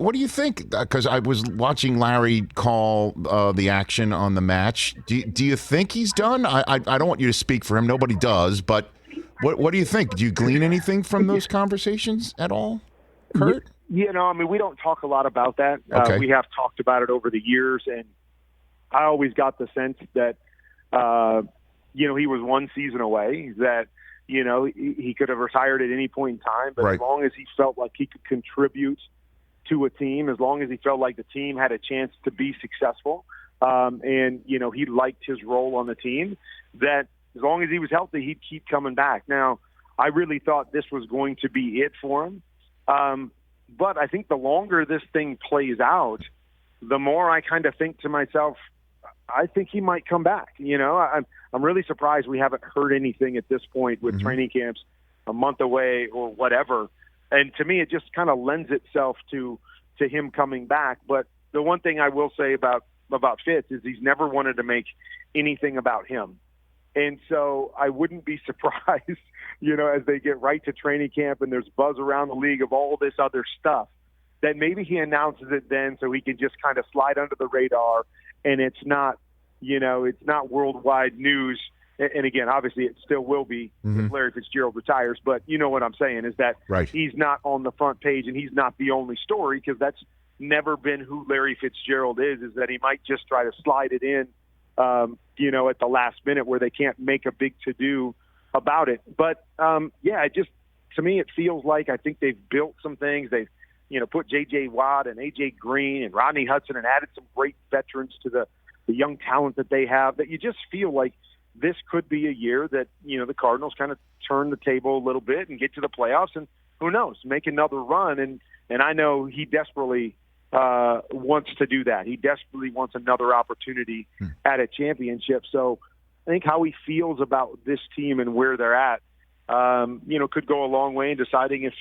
What do you think? Because I was watching Larry call the action on the match. Do you think he's done? I don't want you to speak for him. Nobody does. But what do you think? Do you glean anything from those conversations at all, Kurt? I mean, we don't talk a lot about that. Okay. We have talked about it over the years, and I always got the sense that, he was one season away, that, he could have retired at any point in time. But as long as he felt like he could contribute to a team, as long as he felt like the team had a chance to be successful, and, he liked his role on the team, that as long as he was healthy, he'd keep coming back. Now, I really thought this was going to be it for him. But I think the longer this thing plays out, the more I kind of think to myself, I think he might come back. I'm really surprised we haven't heard anything at this point with training camps a month away or whatever. And to me, it just kind of lends itself to him coming back. But the one thing I will say about Fitz is he's never wanted to make anything about him. And so I wouldn't be surprised, as they get right to training camp and there's buzz around the league of all this other stuff, that maybe he announces it then so he can just kind of slide under the radar and it's not worldwide news. And again, obviously it still will be if Larry Fitzgerald retires, but you know what I'm saying is that he's not on the front page and he's not the only story, because that's never been who Larry Fitzgerald is that he might just try to slide it in, at the last minute where they can't make a big to-do about it. But, to me, it feels like I think they've built some things. They've, put J.J. Watt and A.J. Green and Rodney Hudson and added some great veterans to the young talent that they have, that you just feel like this could be a year that, the Cardinals kind of turn the table a little bit and get to the playoffs and who knows, make another run. And I know he desperately wants to do that. He desperately wants another opportunity at a championship. So I think how he feels about this team and where they're at, could go a long way in deciding if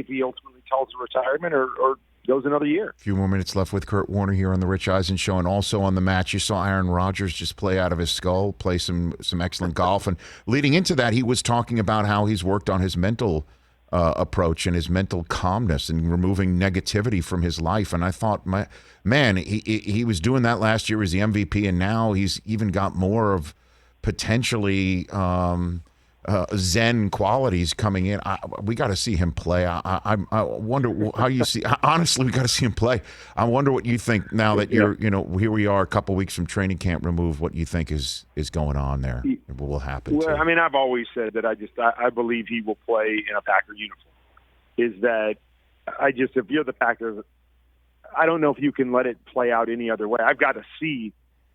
he ultimately calls a retirement or goes another year. A few more minutes left with Kurt Warner here on the Rich Eisen Show, and also on the match, you saw Aaron Rodgers just play out of his skull, play some excellent golf. And leading into that, he was talking about how he's worked on his mental approach and his mental calmness and removing negativity from his life. And I thought, he was doing that last year as the MVP, and now he's even got more of potentially Zen qualities coming in. We got to see him play. I wonder how you see. Honestly, we got to see him play. I wonder what you think now that you're, here we are a couple weeks from training camp removed. What you think is going on there? What will happen? Well, I mean, I've always said that I believe he will play in a Packer uniform. Is that if you're the Packers, I don't know if you can let it play out any other way. I've got to see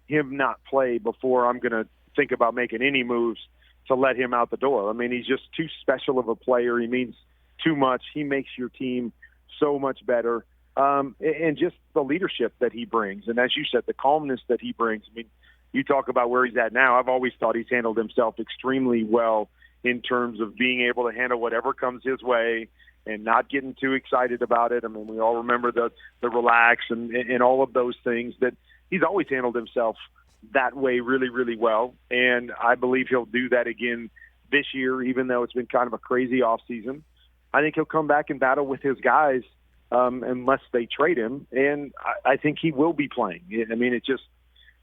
him not play before I'm going to think about making any moves to let him out the door. I mean, he's just too special of a player. He means too much. He makes your team so much better. And just the leadership that he brings. And as you said, the calmness that he brings. I mean, you talk about where he's at now. I've always thought he's handled himself extremely well in terms of being able to handle whatever comes his way and not getting too excited about it. I mean, we all remember the relax and all of those things, that he's always handled himself that way really, really well. And I believe he'll do that again this year, even though it's been kind of a crazy offseason. I think he'll come back and battle with his guys unless they trade him. And I think he will be playing. I mean,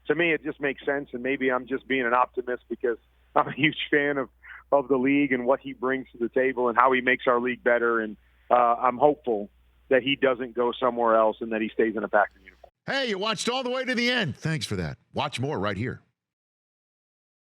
to me, it just makes sense. And maybe I'm just being an optimist because I'm a huge fan of the league and what he brings to the table and how he makes our league better. And I'm hopeful that he doesn't go somewhere else and that he stays in a Packer uniform. Hey, you watched all the way to the end. Thanks for that. Watch more right here.